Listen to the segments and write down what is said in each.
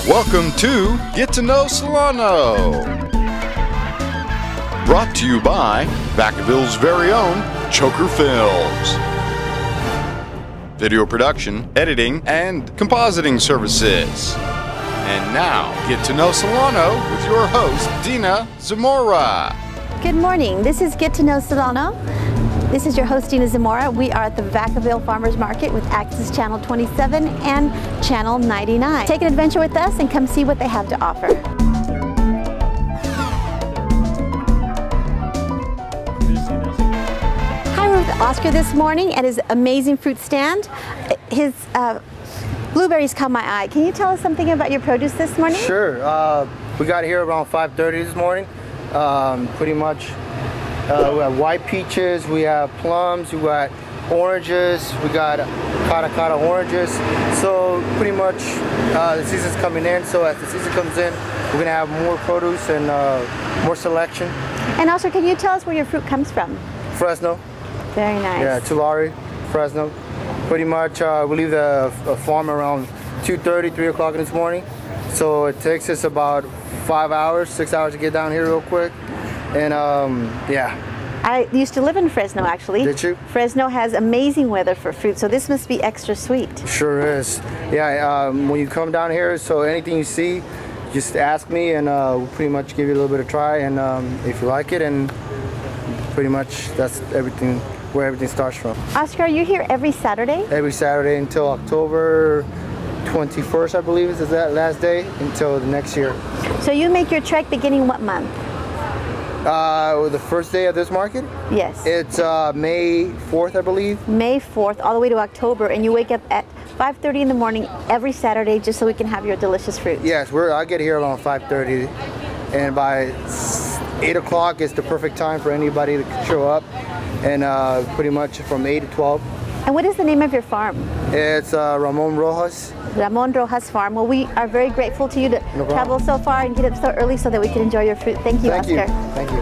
Welcome to Get to Know Solano. Brought to you by Vacaville's very own CHOKER Films. Video production, editing, and compositing services. And now, Get to Know Solano with your host, Dina Zamora. Good morning. This is Get to Know Solano. This is your host, Dina Zamora. We are at the Vacaville Farmers Market with Access Channel 27 and Channel 99. Take an adventure with us and come see what they have to offer. Hi, we're with Oscar this morning at his amazing fruit stand. His blueberries caught my eye. Can you tell us something about your produce this morning? Sure. We got here around 5:30 this morning. Pretty much. We have white peaches, we have plums, we got oranges, we got kata oranges. So pretty much the season's coming in, so as the season comes in, we're gonna have more produce and more selection. And also, can you tell us where your fruit comes from? Fresno. Very nice. Yeah, Tulare, Fresno. Pretty much we leave the farm around 2:30, 3 o'clock in this morning. So it takes us about 5 hours, 6 hours to get down here real quick. And yeah. I used to live in Fresno, actually. Did you? Fresno has amazing weather for fruit, so this must be extra sweet. Sure is. Yeah, when you come down here, so anything you see, just ask me and we'll pretty much give you a little bit of try, and if you like it, and pretty much that's everything, where everything starts from. Oscar, are you here every Saturday? Every Saturday until October 21st, I believe is that last day, until the next year. So you make your trek beginning what month? The first day of this market? Yes. It's May 4th, I believe. May 4th all the way to October, and you wake up at 5:30 in the morning every Saturday just so we can have your delicious fruit. Yes, I get here around 5:30, and by 8 o'clock is the perfect time for anybody to show up, and pretty much from 8 to 12. And what is the name of your farm? It's Ramon Rojas. Ramon Rojas Farm. Well, we are very grateful to you to travel so far and get up so early so that we can enjoy your fruit. Thank you, Oscar. Thank you.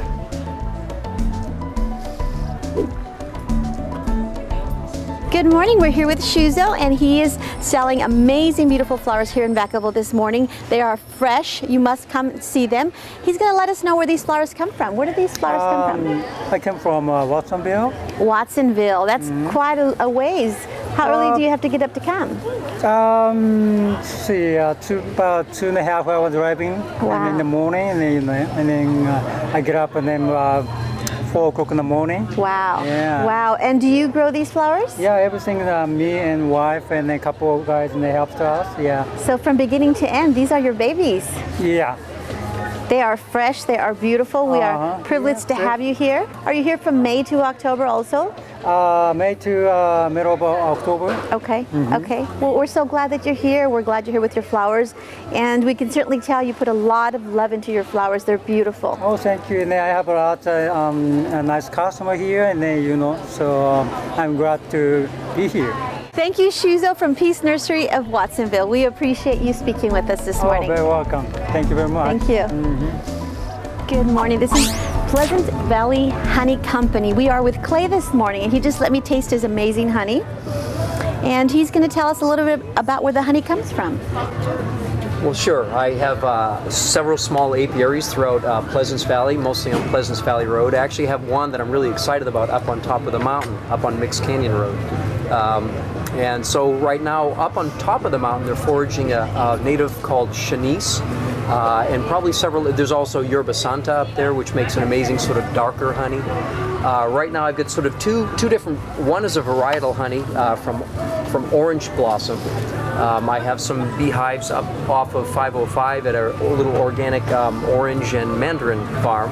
Good morning. We're here with Shuzo, and he is selling amazing, beautiful flowers here in Vacaville this morning. They are fresh. You must come see them. He's going to let us know where these flowers come from. Where do these flowers come from? I come from Watsonville. Watsonville. That's quite a ways. How early do you have to get up to come? About 2.5 hours driving. Wow. And in the morning, and then I get up and then 4 o'clock in the morning. Wow. Yeah. Wow. And do you grow these flowers? Yeah, everything, me and wife and a couple of guys, and they helped us, yeah. So from beginning to end, these are your babies. Yeah. They are fresh, they are beautiful. We are privileged to have you here. Are you here from May to October also? May to middle of October. Okay, okay. Well, we're so glad that you're here. We're glad you're here with your flowers. And we can certainly tell you put a lot of love into your flowers. They're beautiful. Oh, thank you. And I have a lot of a nice customer here, and then, so I'm glad to be here. Thank you, Shuzo from Peace Nursery of Watsonville. We appreciate you speaking with us this morning. Oh, very welcome. Thank you very much. Thank you. Good morning. This is Pleasant Valley Honey Company. We are with Clay this morning, and he just let me taste his amazing honey. And he's going to tell us a little bit about where the honey comes from. Well, sure. I have several small apiaries throughout Pleasance Valley, mostly on Pleasance Valley Road. I actually have one that I'm really excited about up on top of the mountain, up on Mixed Canyon Road. And so right now, up on top of the mountain, they're foraging a native called Shanice, and probably several. There's also Yerba Santa up there, which makes an amazing sort of darker honey. Right now, I've got sort of two different. One is a varietal honey from Orange Blossom. I have some beehives up off of 505 at a little organic orange and mandarin farm.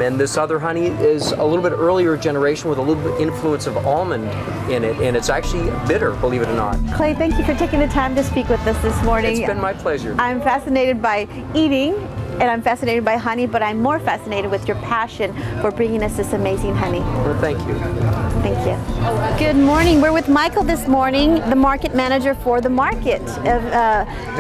And this other honey is a little bit earlier generation with a little bit influence of almond in it, and it's actually bitter, believe it or not. Clay, thank you for taking the time to speak with us this morning. It's been my pleasure. I'm fascinated by eating and I'm fascinated by honey, but I'm more fascinated with your passion for bringing us this amazing honey. Well, thank you. Thank you. Good morning. We're with Michael this morning, the market manager for the market of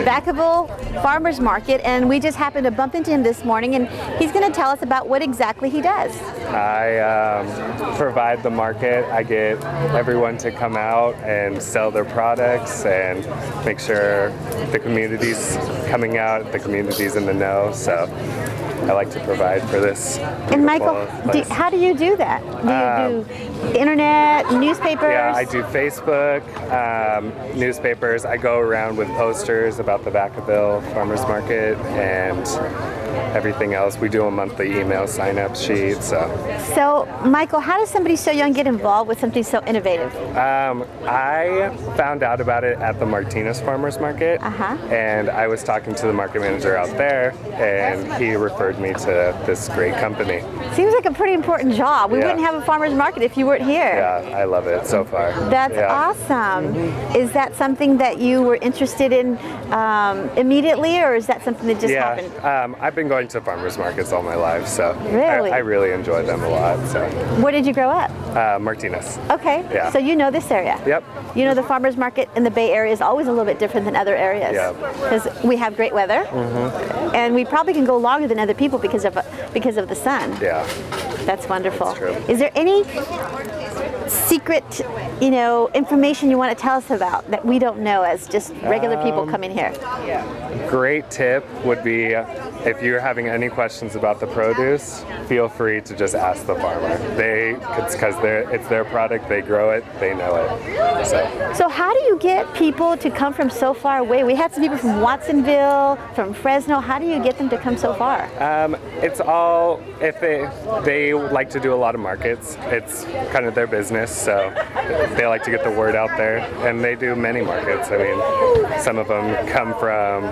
Vacaville Farmers Market, and we just happened to bump into him this morning, and he's going to tell us about what exactly he does. I provide the market. I get everyone to come out and sell their products and make sure the community's coming out, the community's in the know. So I like to provide for this. And Michael, how do you do that? Do you do internet, newspapers? Yeah, I do Facebook, newspapers. I go around with posters about the Vacaville Farmers Market and everything else. We do a monthly email sign-up sheet. So, Michael, how does somebody so young get involved with something so innovative? I found out about it at the Martinez Farmers Market, and I was talking to the market manager out there, and he referred me to this great company. Seems like a pretty important job. We wouldn't have a farmers market if you weren't here. Yeah, I love it so far. That's awesome. Is that something that you were interested in immediately, or is that something that just happened? I've been going to farmers markets all my life, so really? I really enjoy them a lot. So. Where did you grow up? Martinez. Okay, so you know this area. Yep. You know the farmers market in the Bay Area is always a little bit different than other areas. Yeah. Because we have great weather, and we probably can go longer than other people because of the sun. Yeah. That's wonderful. That's true. Is there any secret, information you want to tell us about that we don't know as just regular people coming here? Great tip would be if you're having any questions about the produce, feel free to just ask the farmer. It's because it's their product, they grow it, they know it. So how do you get people to come from so far away? We had some people from Watsonville, from Fresno. How do you get them to come so far? It's all, if they like to do a lot of markets, it's kind of their business, so they like to get the word out there, and they do many markets. I mean, some of them come from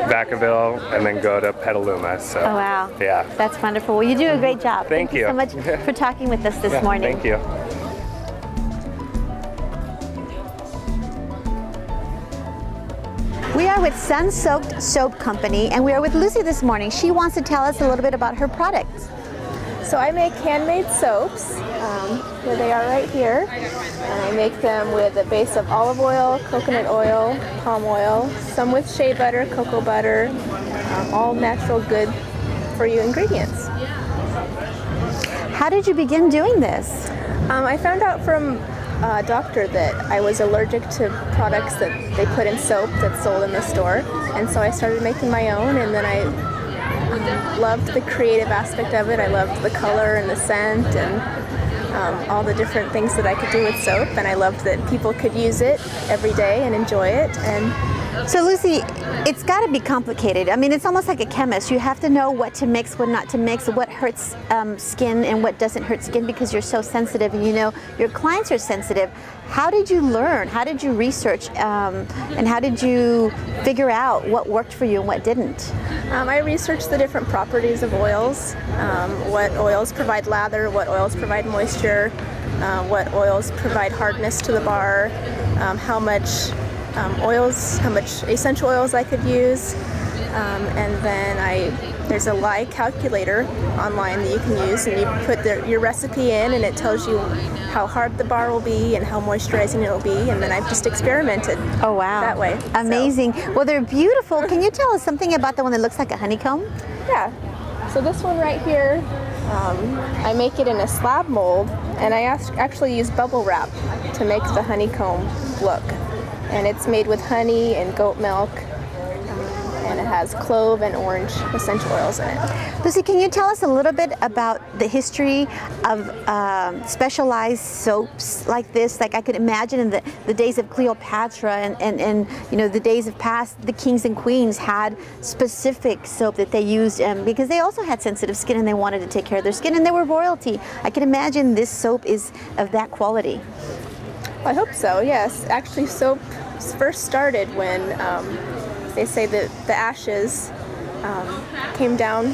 Vacaville and then go to Petaluma. So, oh wow. Yeah. That's wonderful. Well, you do a great job. Thank you so much for talking with us this morning. Thank you. We are with Sun Soaked Soap Company, and we are with Lucy this morning. She wants to tell us a little bit about her products. So I make handmade soaps. Here they are right here. And I make them with a base of olive oil, coconut oil, palm oil, some with shea butter, cocoa butter, all natural good for you ingredients. How did you begin doing this? I found out from a doctor that I was allergic to products that they put in soap that's sold in the store, and so I started making my own, and then I loved the creative aspect of it. I loved the color and the scent and all the different things that I could do with soap, and I loved that people could use it every day and enjoy it. And so Lucy, it's got to be complicated. I mean, it's almost like a chemist. You have to know what to mix, what not to mix, what hurts skin and what doesn't hurt skin, because you're so sensitive, and your clients are sensitive. How did you learn? How did you research? And how did you figure out what worked for you and what didn't? I researched the different properties of oils, what oils provide lather, what oils provide moisture, what oils provide hardness to the bar, how much essential oils I could use, and then there's a lye calculator online that you can use, and you put your recipe in, and it tells you how hard the bar will be and how moisturizing it will be, and then I've just experimented. Oh wow! That way. Amazing. So. Well, they're beautiful. Can you tell us something about the one that looks like a honeycomb? Yeah. So this one right here, I make it in a slab mold, and I actually use bubble wrap to make the honeycomb look. And it's made with honey and goat milk, and it has clove and orange essential oils in it. Lucy, can you tell us a little bit about the history of specialized soaps like this? Like I could imagine in the days of Cleopatra and the days of past, the kings and queens had specific soap that they used because they also had sensitive skin and they wanted to take care of their skin, and they were royalty. I can imagine this soap is of that quality. I hope so, yes. Actually, soap first started when they say that the ashes came down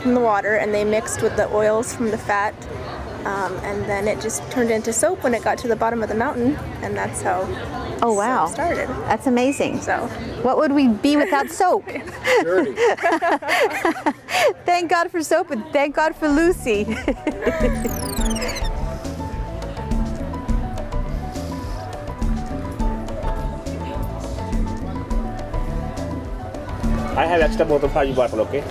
from the water, and they mixed with the oils from the fat, and then it just turned into soap when it got to the bottom of the mountain, and that's how Oh wow. So started. That's amazing. So what would we be without soap? Dirty. Thank God for soap and thank God for Lucy. I have extra bottle for you bottle, okay?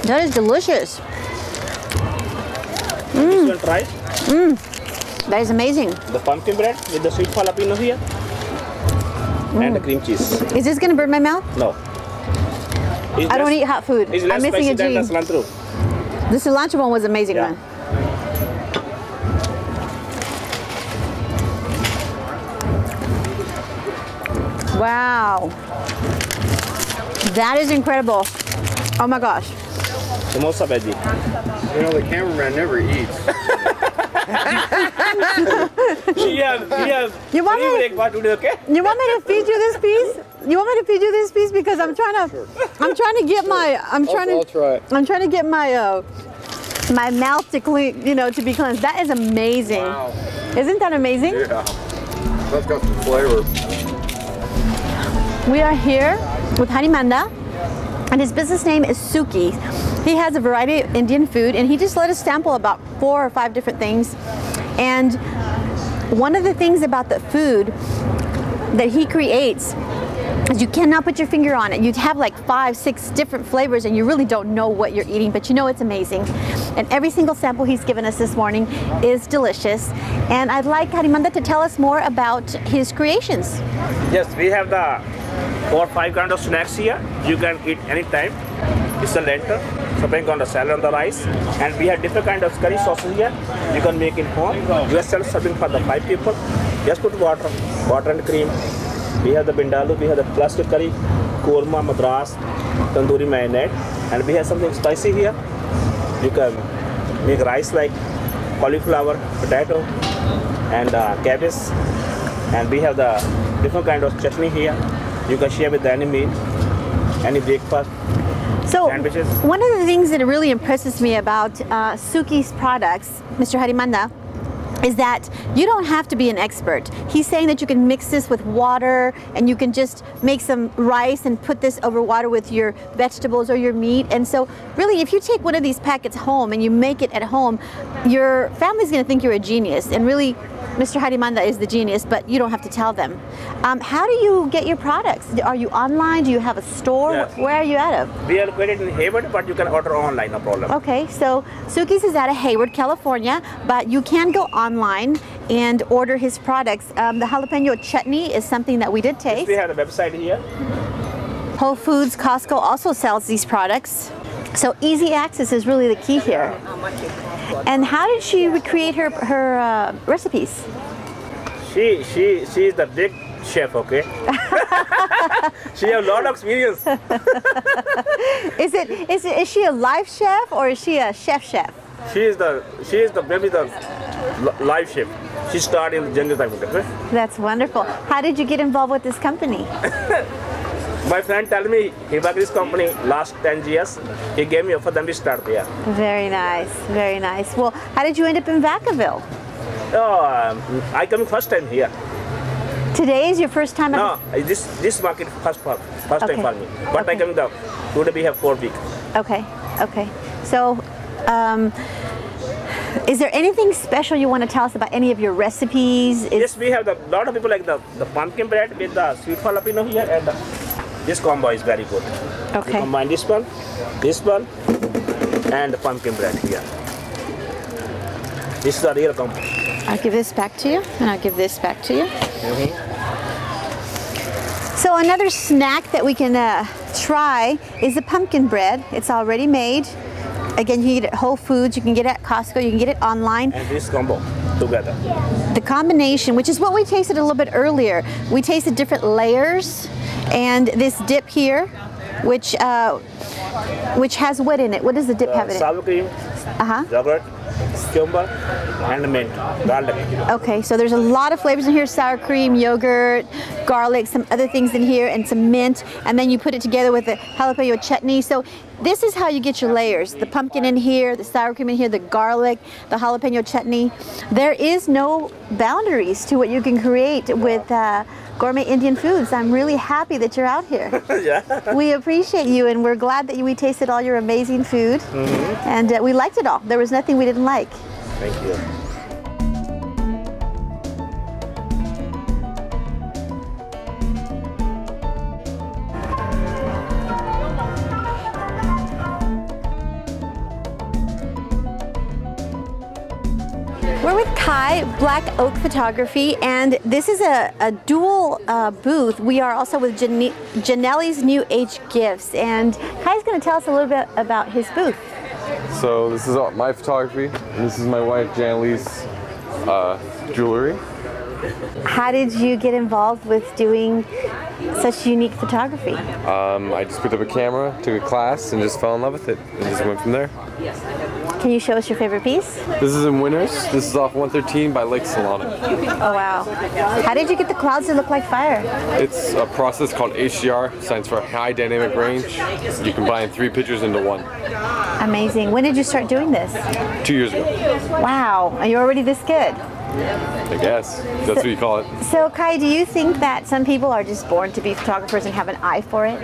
That is delicious. This one try. That is amazing. The pumpkin bread with the sweet jalapeno here. And the cream cheese. Is this gonna burn my mouth? No. It's I don't less- eat hot food. It's I'm less missing a spicy than G. the cilantro. The cilantro one was amazing, Yeah. man. Wow. That is incredible. Oh my gosh. Samosa veggie. You know, the cameraman never eats. Yes. You want me to- breakfast today, okay? You want me to feed you this piece? You want me to feed you this piece because I'm trying to get my I'll try it. I'm trying to get my my mouth to clean, you know, to be cleansed. That is amazing. Wow. Isn't that amazing? Yeah. That's got some flavor. We are here with Harimanda, and his business name is Suki. He has a variety of Indian food, and he just let us sample about 4 or 5 different things. And one of the things about the food that he creates is you cannot put your finger on it. You'd have like 5, 6 different flavors, and you really don't know what you're eating, but you know it's amazing. And every single sample he's given us this morning is delicious. And I'd like Harimanda to tell us more about his creations. Yes, we have the 4 or 5 kind of snacks here. You can eat anytime. It's a lentil, something on the salad on the rice. And we have different kind of curry sauces here. You can make it home. We are self-serving for the 5 people. Just put water and cream. We have the bindalu, we have the plastic curry, korma, madras, tandoori marinade. And we have something spicy here. You can make rice like cauliflower, potato, and cabbage. And we have the different kind of chutney here. You can share with any meal, any breakfast. So Sandwiches. one of the things that really impresses me about Suki's products, Mr. Harimanda, is that you don't have to be an expert. He's saying that you can mix this with water and you can just make some rice and put this over water with your vegetables or your meat. And so really, if you take one of these packets home and you make it at home, your family's gonna think you're a genius. And really, Mr. Harimanda is the genius, but you don't have to tell them. How do you get your products? Are you online? Do you have a store? Yes. Where are you out of? We are located in Hayward, but you can order online, no problem. Okay, so Suki's is out of Hayward, California, but you can go online and order his products. The jalapeno chutney is something that we did taste. We have the website here. Whole Foods, Costco also sells these products. So easy access is really the key here. And how did she recreate her recipes? She is the big chef, okay? She has a lot of experience. Is she a live chef or is she a chef? She is maybe the live chef. She started in the jungle time, okay? That's wonderful. How did you get involved with this company? My friend told me he worked this company last 10 years. He gave me offer, then we start there. Very nice, very nice. Well, how did you end up in Vacaville? Oh, I come first time here. Today is your first time? No, this market first time Okay. for me. But I come down. Today we have 4 weeks. Okay, okay. So, is there anything special you want to tell us about any of your recipes? Yes, we have a lot of people like the pumpkin bread with the sweet jalapeno here, and this combo is very good. Okay. You combine this one, and the pumpkin bread here. This is the real combo. I'll give this back to you, and I'll give this back to you. So another snack that we can try is the pumpkin bread. It's already made. Again, you can get it at Whole Foods, you can get it at Costco, you can get it online. And this combo together. The combination, which is what we tasted a little bit earlier. We tasted different layers, and this dip here, which has what in it? What does the dip have in it? Sour cream, yogurt, cucumber, and mint, garlic. Okay, so there's a lot of flavors in here: sour cream, yogurt, garlic, some other things in here, and some mint. And then you put it together with the jalapeno chutney. So this is how you get your layers: the pumpkin in here, the sour cream in here, the garlic, the jalapeno chutney. There is no boundaries to what you can create with gourmet Indian foods. I'm really happy that you're out here. Yeah. We appreciate you, and we're glad that we tasted all your amazing food. And we liked it all. There was nothing we didn't like. Thank you. We're with Kai, Black Oak Photography, and this is a dual booth. We are also with Janelle's New Age Gifts, and Kai's going to tell us a little bit about his booth. So this is my photography, and this is my wife Janelle's jewelry. How did you get involved with doing such unique photography? I just picked up a camera, took a class, and just fell in love with it, and just went from there. Can you show us your favorite piece? This is in Winners. This is off 113 by Lake Solano. Oh wow. How did you get the clouds to look like fire? It's a process called HDR, stands for High Dynamic Range. You combine 3 pictures into 1. Amazing. When did you start doing this? 2 years ago. Wow. Are you already this good? I guess. That's what you call it. So Kai, do you think that some people are just born to be photographers and have an eye for it?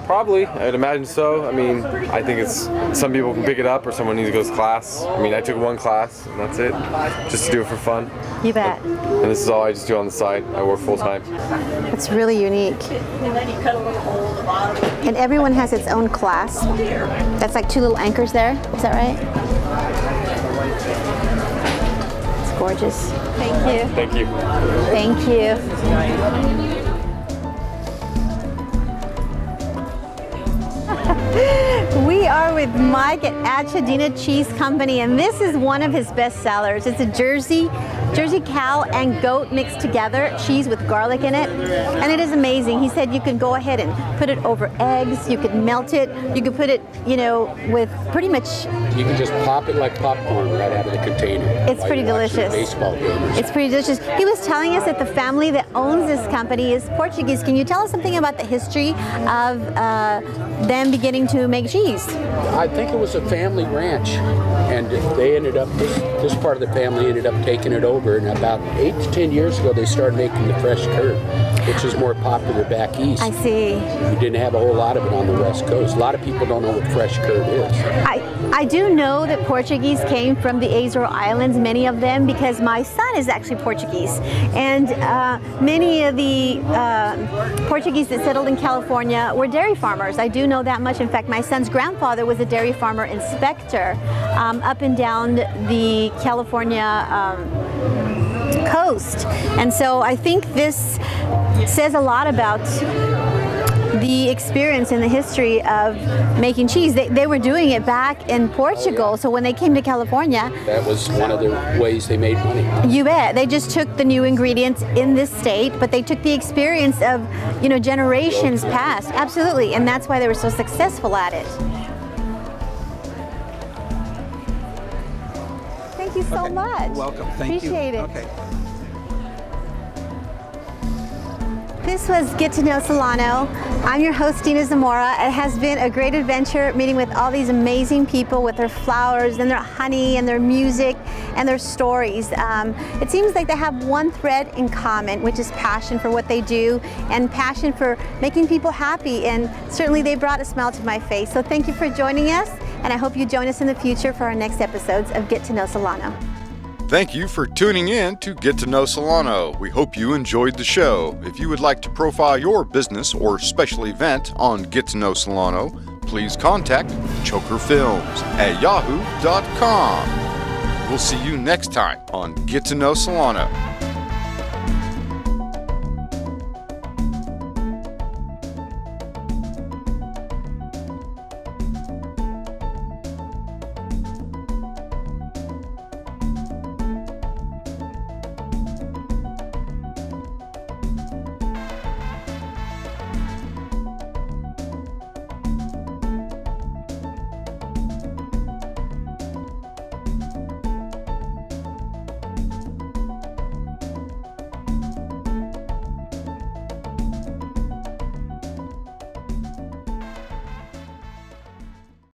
Probably. I'd imagine so. I mean, I think it's some people can pick it up or someone needs to go to class. I mean, I took 1 class and that's it. Just to do it for fun. You bet. And this is all I just do on the side. I work full time. It's really unique. And everyone has its own class. That's like 2 little anchors there. Is that right? Gorgeous. Thank you. Thank you. Thank you. We are with Mike at Achadina Cheese Company, and this is one of his best sellers. It's a Jersey cow and goat mixed together, cheese with garlic in it, and it is amazing. He said you can go ahead and put it over eggs, you could melt it, you could put it, you know, with pretty much... You can just pop it like popcorn right out of the container. It's pretty delicious. Baseball game. It's pretty delicious. He was telling us that the family that owns this company is Portuguese. Can you tell us something about the history of them beginning to make cheese? I think it was a family ranch, and they ended up, this part of the family ended up taking it over, and about 8 to 10 years ago they started making the fresh curd, which is more popular back east. I see. We didn't have a whole lot of it on the west coast. A lot of people don't know what fresh curd is. I do know that Portuguese came from the Azores Islands, many of them, because my son is actually Portuguese. And many of the Portuguese that settled in California were dairy farmers. I do know that much. In fact, my son's grandfather was a dairy farmer inspector up and down the California coast. And so I think this says a lot about the experience and the history of making cheese. They were doing it back in Portugal, so when they came to California, that was one of the ways they made money. You bet. They just took the new ingredients in this state, but they took the experience of, you know, generations past. Absolutely, and that's why they were so successful at it. Thank you so much. You're welcome. Thank you. Appreciate it. Okay. This was Get to Know Solano. I'm your host, Dina Zamora. It has been a great adventure meeting with all these amazing people with their flowers and their honey and their music and their stories. It seems like they have one thread in common, which is passion for what they do and passion for making people happy, and certainly they brought a smile to my face. So thank you for joining us, and I hope you join us in the future for our next episodes of Get to Know Solano. Thank you for tuning in to Get to Know Solano. We hope you enjoyed the show. If you would like to profile your business or special event on Get to Know Solano, please contact chokerfilms@yahoo.com. We'll see you next time on Get to Know Solano.